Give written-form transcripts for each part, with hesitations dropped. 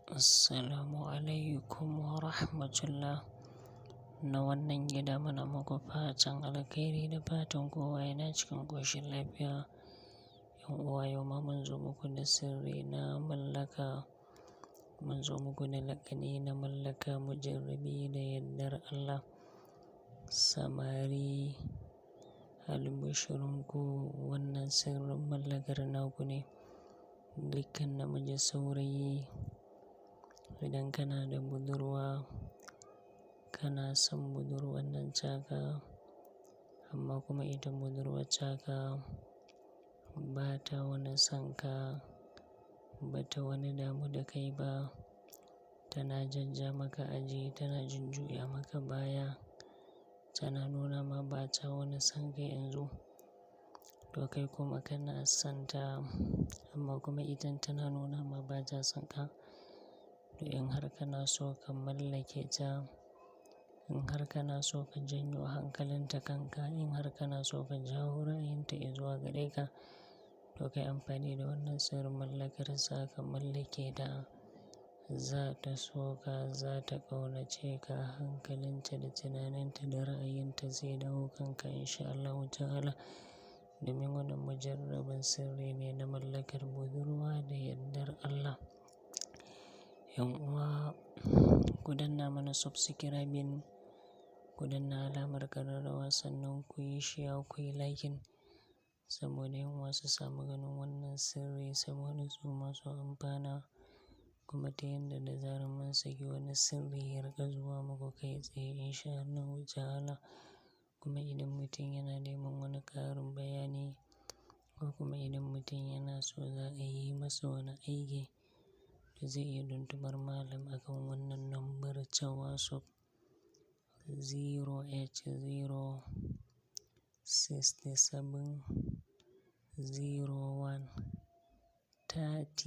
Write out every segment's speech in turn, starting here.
Assalamu alaikum wa rahmatullah. Na wannan gida muna muku fatan alkhairi da fatan kowa yana cikin ƙoshin lafiya. Yan uwa yau ma mun zo muku da sirri na mallaka, mun zo muku da laƙani na mallaka mujarrabi da yardar Allah. Samari albishirinku, wannan sirrin mallakar naku ne. Dukkan namiji saurayi, idan kana da budurwa, kana son budurwan nan taka, amma kuma ita budurwar taka ba ta wani son ka, ba ta wani damu da kai ba, tana jajja maka aji, tana jujjuya maka baya, tana nuna ma ba ta wani son ka yanzu. To kai kuma kana son ta, amma kuma ita tana nuna ma ba ta son ka. To in har kana so ka mallake ta, in har kana so ka janyo hankalinta kanka, in har kana so ka jawo ra'ayinta izuwa gare ka, to kai amfani da wannan sirrin mallakar za ka mallake ta. Za ta so ka, za ta ƙaunace ka, hankalinta da tunaninta da ra'ayinta zai dawo kanka insha Allahu ta'ala. Domin wannan mujarrabin sirri ne na mallakar budurwa da yardar Allah. Yan uwa, ku danna mana subscribing, ku danna alamar ƙararrawa sannan ku yi share, ku yi liking, saboda yan uwa su samu ganin wannan sirri, saboda su masu amfana. Kuma ta yanda da zarar mun saki wani sirri ya riƙa zuwa muku kai tsaye insha Allahu ta'ala. Kuma idan mutum yana neman wani ƙarin bayani, ko kuma idan mutum yana so za a yi masa wani aiki, to zai iya tuntuɓar malam akan wannan lambar ta WhatsApp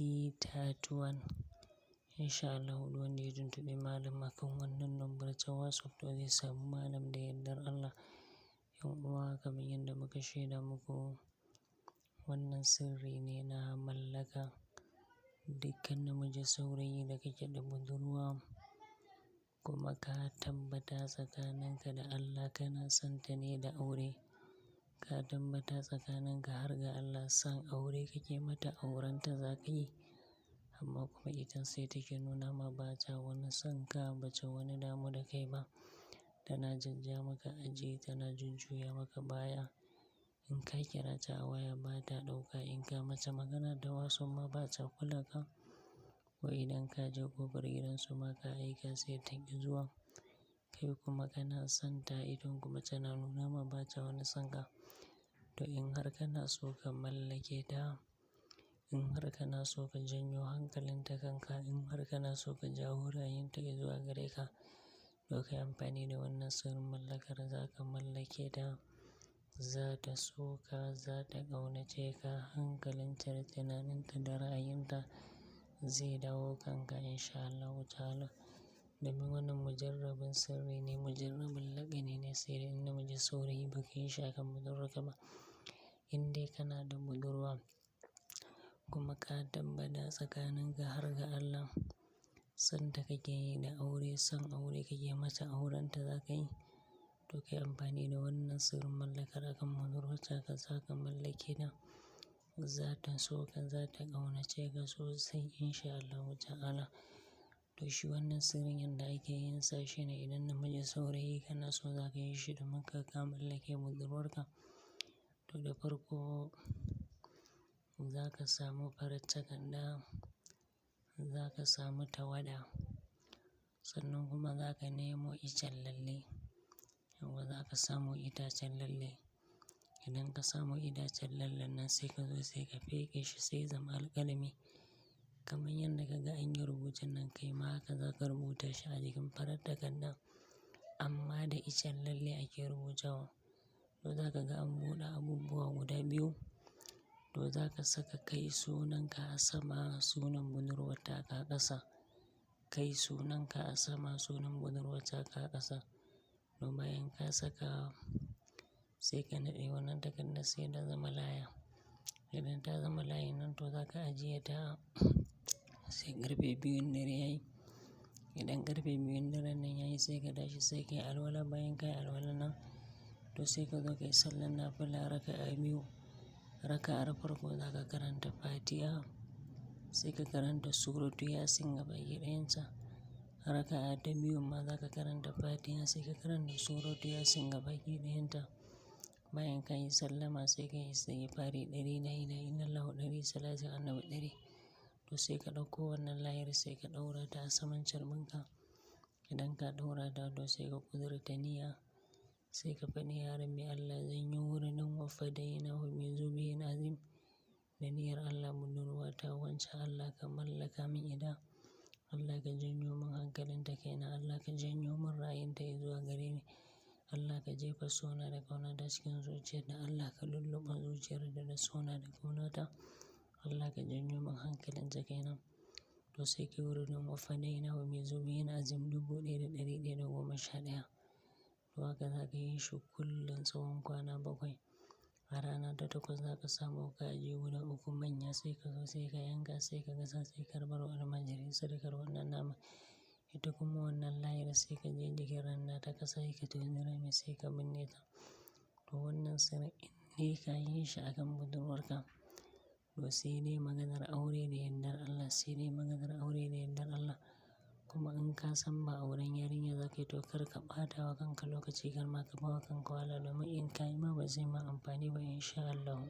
08067013031. Insha Allahu duk wanda ya tuntuɓi malam akan wannan lambar ta WhatsApp to zai samu malam da yardar Allah. Yan uwa, kamar yadda muka shaida muku, wannan sirri ne na mallaka. Dukkan namiji saurayi da kake da budurwa, kuma ka tabbata tsakaninka da Allah kana son ta ne da aure, ka tabbata tsakaninka har ga Allah son aure kake mata, aurenta za ka yi, amma kuma ita sai take nuna ma ba ta wani son ka, ba ta wani damu da kai ba, tana jajja maka aji, tana jujjuya maka baya. In ka kira ta a waya ba ta ɗauka, in ka mata magana da WhatsApp ma ba ta kula ka, ko idan ka je ƙofar gidansu ma ka aika sai ta ƙi zuwa. Kai kuma kana son ta, ita kuma tana nuna ma ba ta wani son ka. To in har kana so ka mallake ta, in har kana so ka janyo hankalinta kanka, in har kana so ka jawo ra'ayinta izuwa gare ka, to kai amfani da wannan sirrin mallakar za ka mallake ta. Za ta so ka, za ta ƙaunace ka, hankalinta da tunaninta da ra'ayinta zai dawo kanka insha Allahu ta'ala. Domin wannan mujarrabin sirri ne, mujarrabin laƙani ne, sai dai in namiji saurayi ba ka yi shi akan budurwarka ba. In dai kana da budurwa, kuma ka tabbata tsakaninka har ga Allah son ta kake yi da aure, son aure kake mata, aurenta za ka yi, to kai amfani da wannan sirrin mallakar akan budurwarka, za ka mallake ta. Za ta so ka, za ta ƙaunace ka sosai insha Allahu ta'ala. To shi wannan sirrin yanda ake yin sa shine, idan namiji saurayi kana so za ka yi shi domin ka mallake budurwarka, to da farko za ka samu farar takarda, za ka samu tawada, sannan kuma za ka nemo icen lalle. Yauwa za ka samu itacen lalle. Idan ka samu itacen lallen nan sai ka zo sai ka feƙe shi sai zama alƙalami. Kamar yadda ka ga an yi rubutun nan, kai ma haka za ka rubuta shi a jikin farar takarda, amma da icen lalle ake rubutawa. To za ka ga an buɗe abubuwa guda biyu. To za ka saka kai sunanka a sama, sunan budurwar taka a ƙasa. Kai sunanka a sama, sunan budurwar taka a ƙasa. To bayan ka saka, sai ka naɗe wannan takardar sai ta zama laya. Idan ta zama layin nan to za ka ajiye ta sai ƙarfe biyun dare yayi. Idan ƙarfe biyun daren nan yayi sai ka tashi sai ka yi alwala. Bayan ka yi alwala nan to sai ka zo ka yi sallar nafila raka'a biyu. Raka'ar farko za ka karanta Fatiha, sai ka karanta suratu Yasin gabaki ɗayanta. Raka'a ta biyun ma za ka karanta Fatiha sai ka karanta suratu Yasin gabaki ɗayanta. Bayan ka yi sallama sai ka yi istighfari ɗari, la ilaha illallah ɗari, salatin annabi ɗari. To sai ka ɗauko wannan layar sai ka ɗaura ta a saman carbinka. Idan ka ɗaura ta to sai ka ƙudurta niyya, sai ka faɗi ya Rabbi Allah zan yi wuridin wa fadainahu bi zubin azim. Da niyyar Allah budurwata wacce Allah ka mallaka min ita. Allah ka janyo min hankalinta kaina, Allah ka janyo min ra'ayinta zuwa gare ni. Allah ka jefa sona da ƙaunata cikin zuciyarta. Allah ka lulluɓe zuciyar da sona da ƙaunata. Allah ka janyo min hankalinta kaina. To sai ka yi wuridin wa fadainahu bi zubin azim 1111. To haka za ka yi shi kullum tsawon kwana 7. A rana ta 8 za ka samu kaji guda 3 manya sai ka zo sai ka yanka sai ka gasa sai ka rabar wa almajirai sadakar wannan nama. Ita kuma wannan layar sai ka je jikin randa ta ƙasa sai ka toni rami sai ka binne ta. To wannan sirri in dai ka yi shi a kan budurwarka to sai dai maganar aure da yardar Allah, sai dai maganar aure da yardar Allah. Kuma in ka san ba auren yarinya za ka yi to kar ka ɓata wa kanka lokaci, kar ma ka ba wa kanka wahala domin in ka yi ma ba zai ma amfani ba in sha Allah.